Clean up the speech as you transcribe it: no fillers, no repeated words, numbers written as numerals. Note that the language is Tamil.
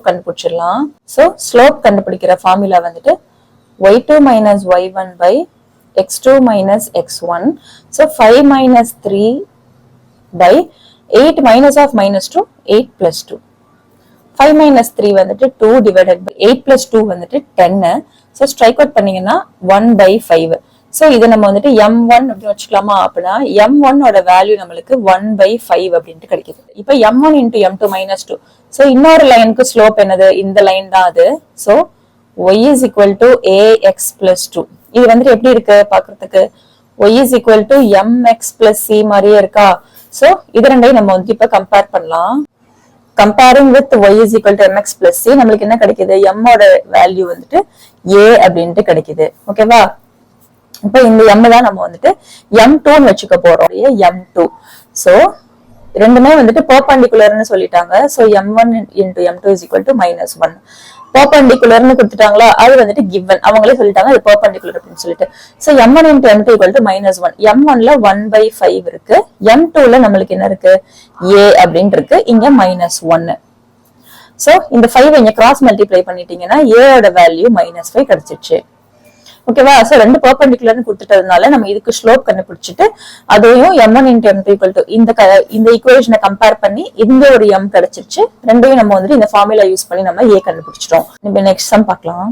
கண்டுபிடிச்சிடலாம். ஸோ ஸ்லோப் கண்டுபிடிக்கிற ஃபார்முலா வந்துட்டு y2 minus y1 by x2 minus x1. So 5 minus 3 by 8 minus of minus 2, 8 plus 2. 5 minus 3 வந்துட்டு 2 divided by 8 plus 2 வந்துட்டு 10. So strike out பண்ணீங்கன்னா 1 by 5. So இதை நம்ம வந்துட்டு m1 அப்படின்னு வச்சுக்கலாமா? அப்படின்னா m1 ஓட வேல்யூ நம்மளுக்கு 1 by 5 அப்படின்ட்டு கிடைக்குது. இப்போ m1 into m2 minus 2. So இன்னொரு லைனுக்கு ஸ்லோப் என்னது? இந்த லைன் தான் அது. So y is equal to ax plus 2. இது வந்துட்டு எப்படி இருக்கு பாக்குறதுக்கு? y is equal to mx plus c மாதிரியே இருக்கா? So இது ரெண்டையும் நம்ம வந்து இப்ப கம்பேர் பண்ணலாம். Comparing with y is equal to mx plus c நம்மளுக்கு என்ன கிடைக்குது? m ஓட வேல்யூ வந்துட்டு a அப்படின்ட்டு கிடைக்குது. ஓகேவா? இப்ப இந்த m தான் நம்ம வந்துட்டு m2 ன்னு வச்சுக்க போறோம். m2. சோ ரெண்டுமே வந்துட்டு பெர்பெண்டிகுலர்னு சொல்லிட்டாங்க. So m1 into m2 is equal to -1. பெர்பெண்டிகுலர்னு கொடுத்துட்டாங்களா? அது வந்துட்டு given. அவங்களே சொல்லிட்டாங்க அது பெர்பெண்டிகுலர் அப்படின்னு சொல்லிட்டு. So m1 into m2 equal to -1. m1 ல 1 by 5 இருக்கு. m2 ல நம்மளுக்கு என்ன இருக்கு? a அப்படின்னு இருக்கு. இங்க -1. சோ இந்த 5 இங்க கிராஸ் மல்டிப்ளை பண்ணிட்டீங்கன்னா a ஓட வேல்யூ -5 கிடைச்சிச்சு. ஓகேவா? சோ ரெண்டு பெர்பெண்டிகுலர்னு கொடுத்துட்டதுனால நம்ம இதுக்கு ஸ்லோப் கண்டுபிடிச்சிட்டு அதையும் m1 into m2 equal to இந்த ஈக்குவேஷனை கம்பேர் பண்ணி இந்த ஒரு m கிடைச்சிருச்சு. ரெண்டையும் நம்ம வந்துட்டு இந்த ஃபார்முலா யூஸ் பண்ணி நம்ம a கண்டுபிடிச்சிட்டோம். இப்போ நெக்ஸ்ட் சம் பார்க்கலாம்.